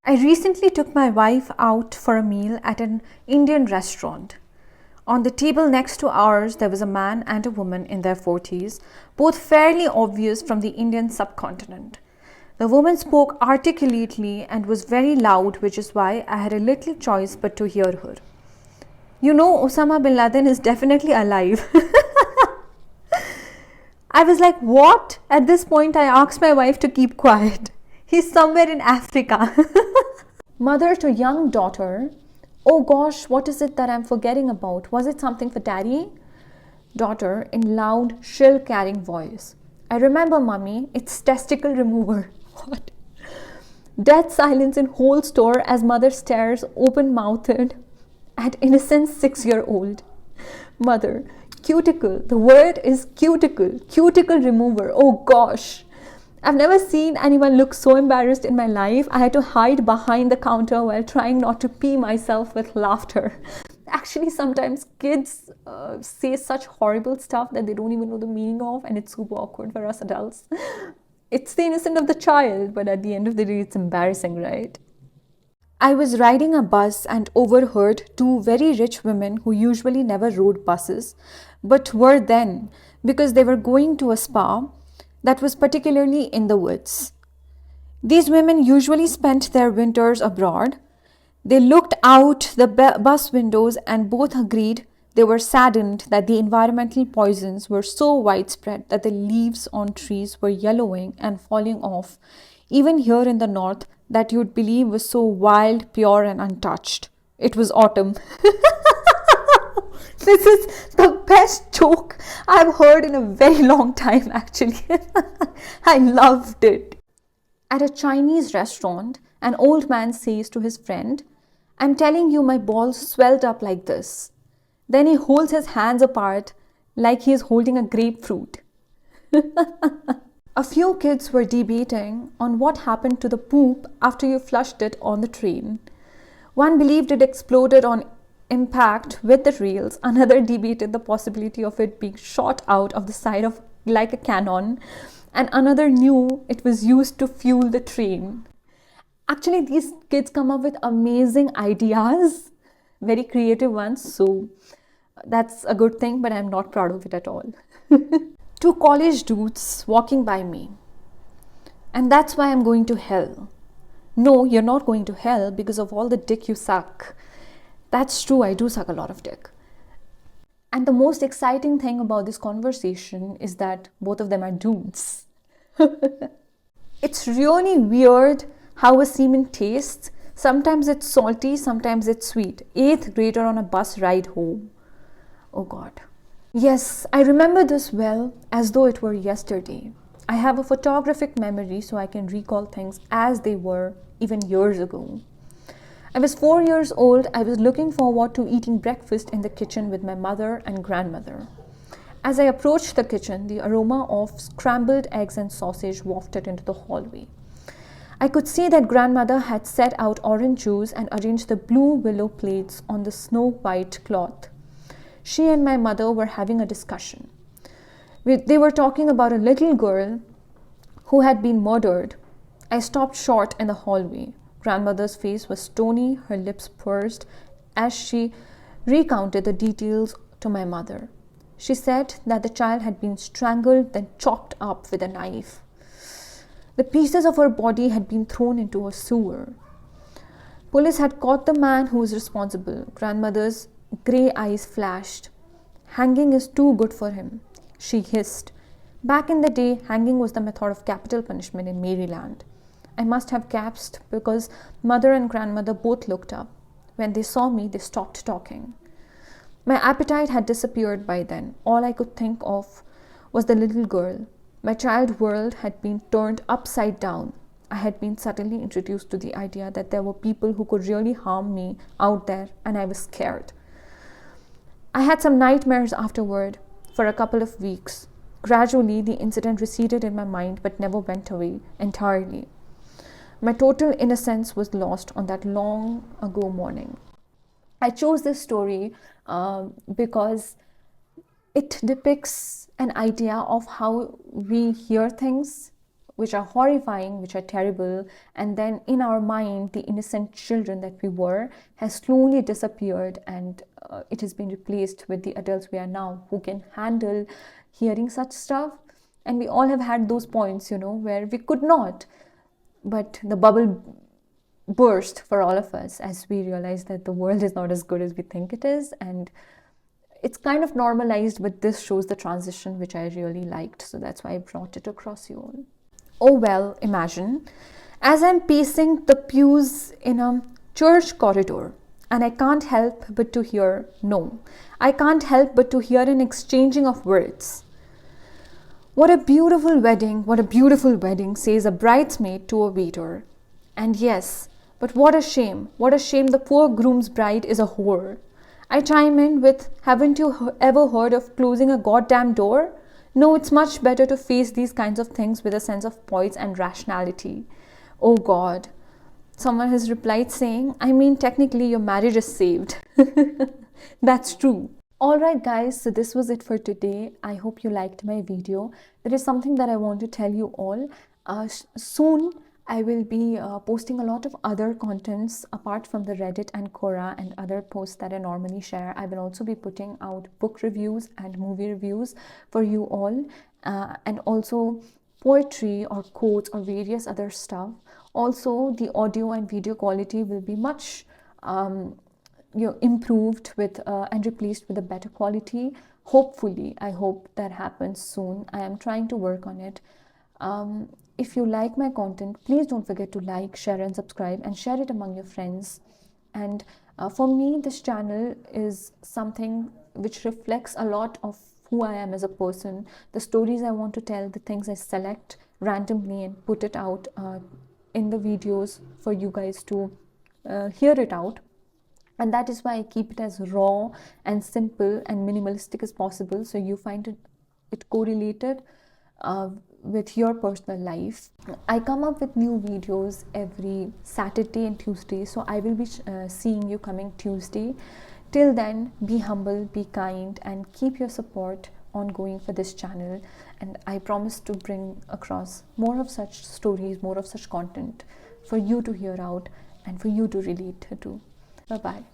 I recently took my wife out for a meal at an Indian restaurant. On the table next to ours, there was a man and a woman in their 40s, both fairly obvious from the Indian subcontinent. The woman spoke articulately and was very loud, which is why I had a little choice but to hear her. You know, Osama bin Laden is definitely alive. I was like, what? At this point, I asked my wife to keep quiet. He's somewhere in Africa. Mother to young daughter. Oh gosh, what is it that I'm forgetting about? Was it something for daddy? Daughter in loud, shrill carrying voice. I remember, mummy, it's testicle remover. What? Dead silence in whole store as mother stares open-mouthed at innocent 6-year-old. Mother, cuticle. The word is cuticle. Cuticle remover. Oh gosh. I've never seen anyone look so embarrassed in my life. I had to hide behind the counter while trying not to pee myself with laughter. Actually, sometimes kids say such horrible stuff that they don't even know the meaning of, and it's super awkward for us adults. It's the innocence of the child, but at the end of the day, it's embarrassing, right? I was riding a bus and overheard two very rich women who usually never rode buses, but were then because they were going to a spa that was particularly in the woods. These women usually spent their winters abroad. They looked out the bus windows and both agreed they were saddened that the environmental poisons were so widespread that the leaves on trees were yellowing and falling off, even here in the north, that you'd believe was so wild, pure, and untouched. It was autumn. This is the best joke I've heard in a very long time, actually. I loved it. At a Chinese restaurant, an old man says to his friend, I'm telling you, my balls swelled up like this. Then he holds his hands apart like he is holding a grapefruit. A few kids were debating on what happened to the poop after you flushed it on the train. One believed it exploded on impact with the rails. Another debated the possibility of it being shot out of the side of like a cannon, and another knew it was used to fuel the train. Actually, these kids come up with amazing ideas, very creative ones, so that's a good thing, but I'm not proud of it at all. Two college dudes walking by me. And that's why I'm going to hell. No, you're not going to hell because of all the dick you suck. That's true, I do suck a lot of dick. And the most exciting thing about this conversation is that both of them are dudes. It's really weird how a semen tastes. Sometimes it's salty, sometimes it's sweet. 8th grader on a bus ride home. Oh God. Yes, I remember this well, as though it were yesterday. I have a photographic memory, so I can recall things as they were even years ago. I was 4 years old. I was looking forward to eating breakfast in the kitchen with my mother and grandmother. As I approached the kitchen, the aroma of scrambled eggs and sausage wafted into the hallway. I could see that grandmother had set out orange juice and arranged the blue willow plates on the snow-white cloth. She and my mother were having a discussion. They were talking about a little girl who had been murdered. I stopped short in the hallway. Grandmother's face was stony, her lips pursed as she recounted the details to my mother. She said that the child had been strangled, then chopped up with a knife. The pieces of her body had been thrown into a sewer. Police had caught the man who was responsible. Grandmother's grey eyes flashed. Hanging is too good for him, she hissed. Back in the day, hanging was the method of capital punishment in Maryland. I must have gasped because mother and grandmother both looked up. When they saw me, they stopped talking. My appetite had disappeared by then. All I could think of was the little girl. My child world had been turned upside down. I had been suddenly introduced to the idea that there were people who could really harm me out there, and I was scared. I had some nightmares afterward for a couple of weeks. Gradually, the incident receded in my mind but never went away entirely. My total innocence was lost on that long ago morning. I chose this story because It depicts an idea of how we hear things which are horrifying, which are terrible, and then in our mind, the innocent children that we were has slowly disappeared, and it has been replaced with the adults we are now who can handle hearing such stuff. And we all have had those points, where we could not, but the bubble burst for all of us as we realize that the world is not as good as we think it is, and it's kind of normalized, but this shows the transition which I really liked, so that's why I brought it across you all. Oh well, imagine as I'm pacing the pews in a church corridor, and I can't help but to hear no. I can't help but to hear an exchanging of words. What a beautiful wedding, says a bridesmaid to a waiter. And yes, but what a shame the poor groom's bride is a whore. I chime in with, haven't you ever heard of closing a goddamn door? No, it's much better to face these kinds of things with a sense of poise and rationality. Oh God. Someone has replied saying, I mean, technically your marriage is saved. That's true. Alright guys, so this was it for today. I hope you liked my video. There is something that I want to tell you all. Soon I will be posting a lot of other contents apart from the Reddit and Quora and other posts that I normally share. I will also be putting out book reviews and movie reviews for you all, and also poetry or quotes or various other stuff. Also, the audio and video quality will be much improved with and replaced with a better quality. Hopefully, I hope that happens soon. I am trying to work on it. If you like my content, please don't forget to like, share and subscribe, and share it among your friends. And for me, this channel is something which reflects a lot of who I am as a person, the stories I want to tell, the things I select randomly and put it out in the videos for you guys to hear it out. And that is why I keep it as raw and simple and minimalistic as possible, so you find it correlated with your personal life. I come up with new videos every Saturday and Tuesday, so I will be seeing you coming Tuesday. Till then, be humble, be kind, and keep your support ongoing for this channel. And I promise to bring across more of such stories, more of such content for you to hear out and for you to relate to. Bye bye.